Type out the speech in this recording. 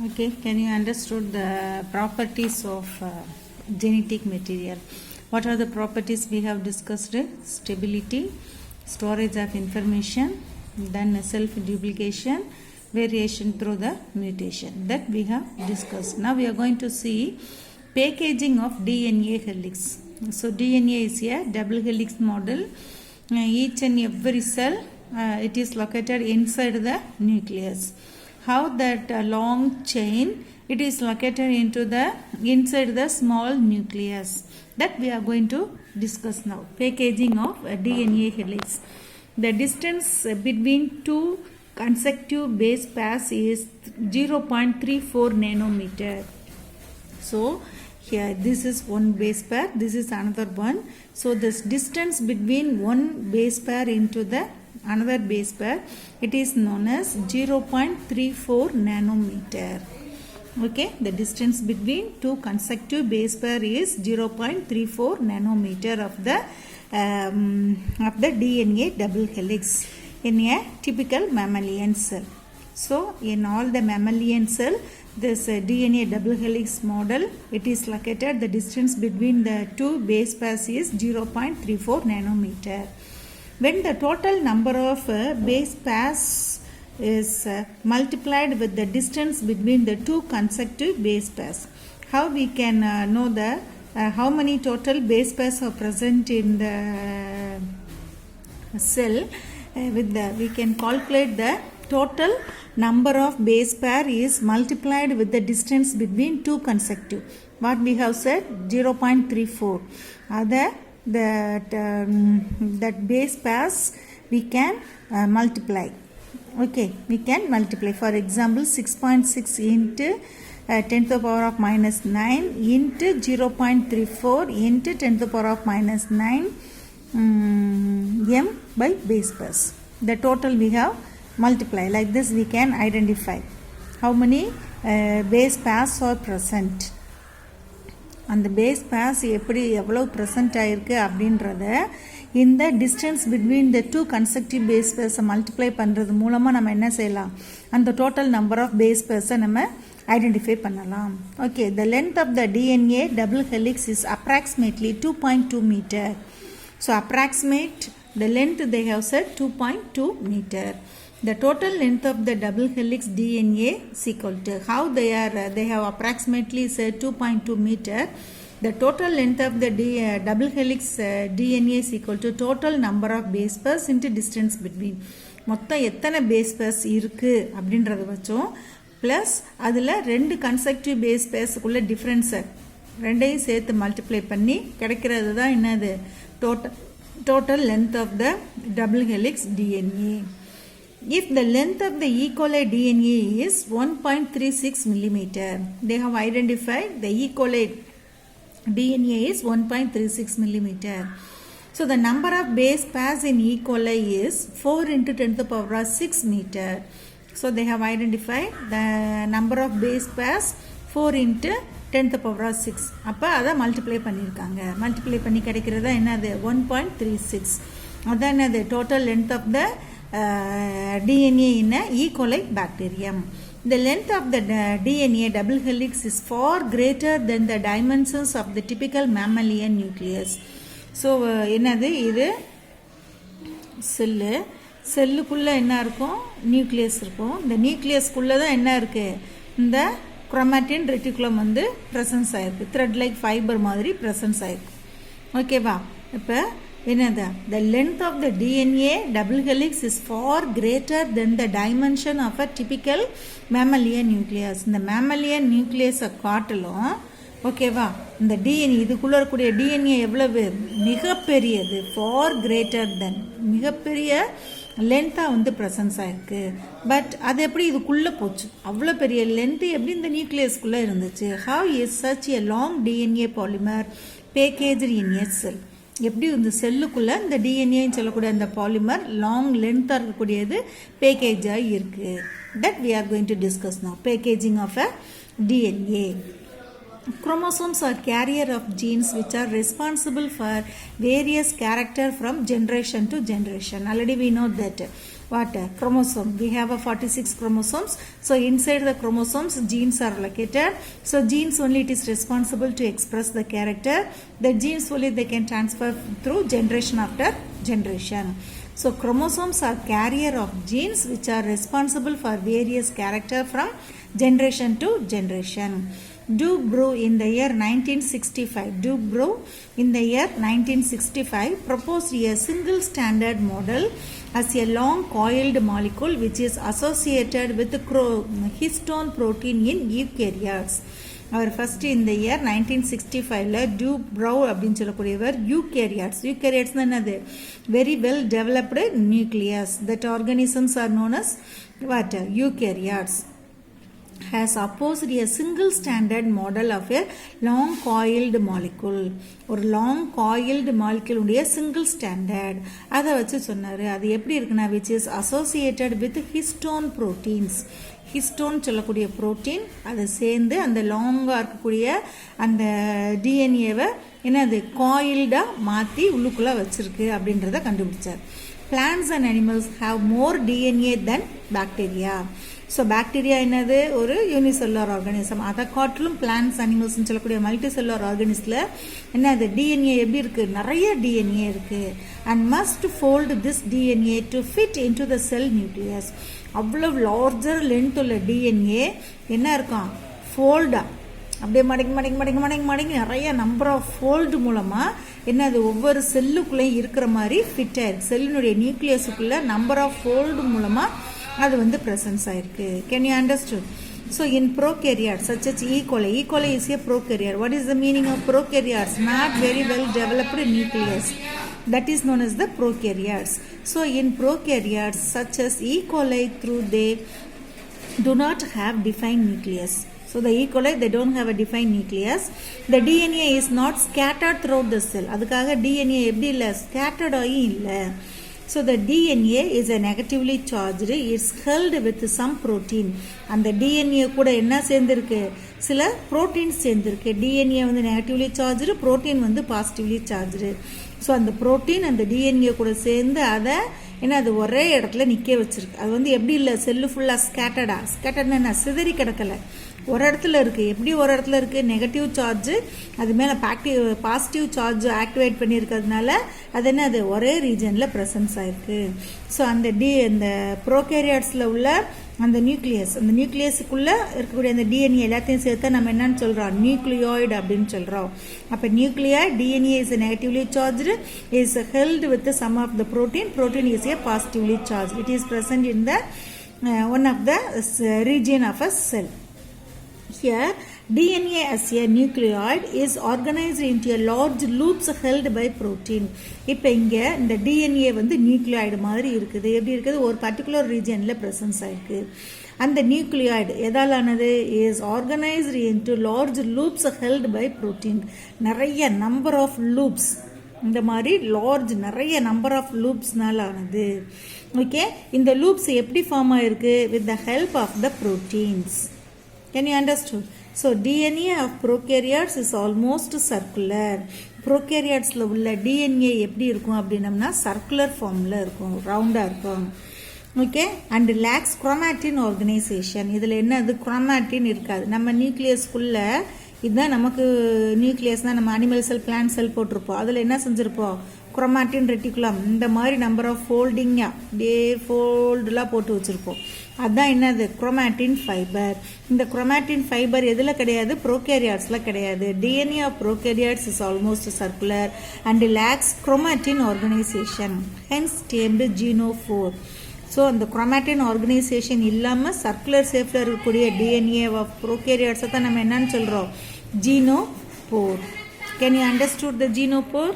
Okay, can you understood the properties of genetic material? What are the properties we have discussed? Stability, storage of information, then self-duplication, variation through the mutation. That we have discussed. Now we are going to see packaging of DNA helix. So DNA is a double helix model. Each and every cell it is located inside the nucleus. How that long chain it is located into the inside the small nucleus, that we are going to discuss now. Packaging of DNA helix. The distance between two consecutive base pairs is 0.34 nanometer. So here this is one base pair, this is another one. So this distance between one base pair into the another base pair, it is known as 0.34 nanometer. Okay, the distance between two consecutive base pair is 0.34 nanometer of the DNA double helix in a typical mammalian cell. So in all the mammalian cell, this DNA double helix model, it is located, the distance between the two base pairs is 0.34 nanometer. When the total number of base pairs is multiplied with the distance between the two consecutive base pairs, how we can know the how many total base pairs are present in the cell? We can calculate the total number of base pair is multiplied with the distance between two consecutive. What we have said, 0.34. That base pairs we can multiply. Okay, we can multiply. For example, 6.6 into 10 to the power of minus 9 into 0.34 into 10 to the power of minus 9 m by base pairs. The total we have multiply. Like this we can identify how many base pairs are present. And the base pairs எவ்வளவு present ஆயிருக்கு அப்படின்றத இந்த distance between the two consecutive base pairs multiply பண்றது மூலமா நம்ம என்ன செய்யலாம், அந்த total number of base pairs நம்ம identify பண்ணலாம். Okay, the length of the DNA double helix is approximately 2.2 meter. So approximate the length they have said 2.2 meter. The total length of the double helix DNA is equal to, how they have approximately said 2.2 meter. The total length of the double helix DNA is equal to total number of base pairs into distance between. மொத்தம் எத்தனை base pairs இருக்கு அப்படின்றத வச்சோம், plus அதில் ரெண்டு consecutive base pairsக்குள்ள difference ரெண்டையும் சேர்த்து multiply பண்ணி கிடைக்கிறது தான் என்னது, total length of the double helix DNA. If the length of the E. coli DNA is 1.36 millimeter, they have identified the E. coli DNA is 1.36 millimeter. So the number of base pairs in E. coli is 4 into 10 to the power of 6 meter. So they have identified the number of base pairs 4 into 10 to the power of 6. அப்போ அதை multiply பண்ணியிருக்காங்க. Multiply பண்ணி கிடைக்கிறதா என்னது, 1.36. அதான் என்னது, total length of the DNA in a E. coli bacterium. The length of the DNA double helix is far greater than the dimensions of the typical mammalian nucleus. So என்னது, இது செல்லுக்குள்ளே என்ன இருக்கும், நியூக்ளியஸ் இருக்கும். இந்த நியூக்ளியஸ்க்குள்ளே தான் என்ன இருக்குது, இந்த குரோமாட்டின் ரெட்டிகுலம் வந்து ப்ரெசன்ஸ் ஆகிருக்கு, த்ரெட் லைக் ஃபைபர் மாதிரி ப்ரெசன்ஸ் ஆகிருக்கு. ஓகேவா, இப்போ என்னது, the length of the DNA double helix is far greater than the dimension of a typical mammalian nucleus. இந்த mammalian nucleus காட்டிலும் ஓகேவா, இந்த DNA இதுக்குள்ளே இருக்கக்கூடிய DNA எவ்வளவு மிகப்பெரியது, far greater than, மிகப்பெரிய லென்த்தாக வந்து ப்ரெசன்ஸ் ஆகிருக்கு. பட் அது எப்படி இதுக்குள்ளே போச்சு, அவ்வளோ பெரிய லென்த்து எப்படி இந்த நியூக்ளியஸ்குள்ளே இருந்துச்சு. how is such a long DNA polymer packaged in a cell? எப்படி இந்த செல்லுக்குள்ளே இந்த டிஎன்ஏன்னு சொல்லக்கூடிய அந்த பாலிமர் லாங் லென்த்தாக இருக்கக்கூடியது பேக்கேஜாக இருக்குது. That we are going to discuss now. Packaging of a DNA. Chromosomes are carrier of genes which are responsible for various character from generation to generation. Already we know that what? Chromosome. We have a 46 chromosomes. So inside the chromosomes, genes are located. So genes only it is responsible to express the character. The genes only they can transfer through generation after generation. So chromosomes are carrier of genes which are responsible for various character from generation to generation. Dubrow in the year 1965. Dubrow in the year 1965 proposed a single standard model as a long coiled molecule which is associated with histone protein in eukaryotes. அவர் first இந்த year 1965ல DuPraw அப்படின்னு சொல்லக்கூடியவர் யூகேரியாட்ஸ்னா என்னது very well developed nucleus that organisms are known as what eukaryotes has opposed a single standard model of a long coiled molecule. ஒரு long coiled molecule உடைய single standard அதை வச்சு சொன்னாரு. அது எப்படி இருக்குன்னா which is associated with histone proteins. Histone சொல்லக்கூடிய protein அதை சேர்ந்து அந்த லாங்காக இருக்கக்கூடிய அந்த டிஎன்ஏவை என்னது காயில்டாக மாற்றி உள்ளுக்குள்ளே வச்சுருக்கு அப்படின்றத கண்டுபிடிச்சார். Plants and animals have more DNA then bacteria. So bacteria என்னது ஒரு யூனிசெல்லுலர் ஆர்கானிசம். அதை காட்டிலும் பிளான்ட்ஸ் அனிமல்ஸ்ன்னு சொல்லக்கூடிய மல்டி செல்லுலர் ஆர்கானிஸில் என்னது டிஎன்ஏ எப்படி இருக்குது, நிறைய டிஎன்ஏ இருக்குது. And must fold this DNA to fit in to the sell nucleus. அவ்வளோ லார்ஜர் லென்த் உள்ள டிஎன்ஏ என்ன இருக்கான் ஃபோல்டாக அப்படியே மடங்கி நிறைய நம்பர் ஆஃப் ஃபோல்டு மூலமாக என்னது ஒவ்வொரு செல்லுக்குள்ளேயும் இருக்கிற மாதிரி ஃபிட் ஆயிருக்கு. செல்லினுடைய நியூக்ளியஸுக்குள்ளே நம்பர் ஆஃப் ஃபோல்டு மூலமாக அது வந்து ப்ரெசன்ஸ் ஆயிருக்கு. Can you understood? So in prokaryotes such as E. coli is a prokaryote. What is the meaning of prokaryotes? Not very well developed nucleus. That is known as the prokaryotes. So in prokaryotes such as E. coli they do not have defined nucleus. So the E. coli they don't have a defined nucleus. The DNA is not scattered throughout the cell. அதுக்காக DNA எப்படி இல்லை scattered ஆகி இல்லை. So the DNA is a negatively charged. It's held with some protein. அந்த DNA கூட என்ன சேர்ந்திருக்கு, சில proteins சேர்ந்திருக்கு. DNA வந்து negatively charged, protein வந்து positively charged. ஸோ அந்த புரோட்டீன் அந்த டிஎன்ஏ கூட சேர்ந்து அதை என்ன அது ஒரே இடத்துல நிற்க வச்சிருக்கு. அது வந்து எப்படி இல்லை செல்லு ஃபுல்லாக ஸ்கேட்டர்னா என்ன சிதறி கிடக்கலை, ஒரு இடத்துல இருக்குது. எப்படி ஒரு இடத்துல இருக்குது, நெகட்டிவ் சார்ஜ் அது மேலே பாசிட்டிவ் சார்ஜ் ஆக்டிவேட் பண்ணியிருக்கிறதுனால அது என்ன அது ஒரே ரீஜனில் ப்ரெசன்ஸ் ஆயிருக்கு. ஸோ அந்த ப்ரோகேரியாட்ஸில் உள்ள அந்த நியூக்ளியஸுக்குள்ளே இருக்கக்கூடிய அந்த டிஎன்ஏ எல்லாத்தையும் சேர்த்தா நம்ம என்னன்னு சொல்கிறோம், நியூக்ளியாய்டு அப்படின்னு சொல்கிறோம். அப்போ nucleoid DNA is negatively charged, is held with some of the protein is a positively charged. It is present in the one of the region of a cell. Here DNA as a nucleoid is organized into a large loops held by protein. இப்போ இங்கே இந்த DNA வந்து nucleoid மாதிரி இருக்குது. எப்படி இருக்குது, ஒரு particular ரீஜனில் ப்ரெசன்ஸ் ஆயிருக்கு. அந்த நியூக்ளியாய்டு எதால் ஆனது, is organised into large loops held by protein. நிறைய நம்பர் ஆஃப் லூப்ஸ், இந்த மாதிரி லார்ஜ் நிறைய நம்பர் ஆஃப் லூப்ஸ்னால ஆனது. ஓகே, இந்த லூப்ஸ் எப்படி ஃபார்ம் ஆயிருக்கு, with the help of the proteins. Can you understand? So DNA of prokaryotes is almost circular. prokaryotes-ல உள்ள DNA எப்படி இருக்கும் அப்படின்னம்னா சர்க்குலர் ஃபார்மில் இருக்கும், ரவுண்டாக இருக்கும். Okay, and lacks chromatin organisation. இதில் என்ன அது குரோமாட்டின் இருக்காது. நம்ம நியூக்ளியஸ்குள்ளே இதுதான் நமக்கு நியூக்ளியஸ்னால் நம்ம அனிமல் செல் பிளான்ட் செல் போட்டிருப்போம். அதில் என்ன செஞ்சுருப்போம், குரோமாட்டின் ரெட்டிகுலம் இந்த மாதிரி நம்பர் ஆஃப் ஃபோல்டிங்காக அப்படியே ஃபோல்டுலாம் போட்டு வச்சுருப்போம். அதுதான் என்னது, குரோமாட்டின் ஃபைபர். இந்த குரோமாட்டின் ஃபைபர் எதில் கிடையாது, ப்ரோகேரியாட்ஸில் கிடையாது. DNA of prokaryotes is almost circular and lacks chromatin organisation, hence termed genophore. So அந்த குரோமாட்டின் ஆர்கனைசேஷன் இல்லாமல் சர்க்குலர் ஷேப்பில் இருக்கக்கூடிய டிஎன்ஏ ஆஃப் ப்ரோகேரியாட்ஸை தான் நம்ம என்னன்னு சொல்கிறோம், genophore. Can you understood the ஜீனோபோர்?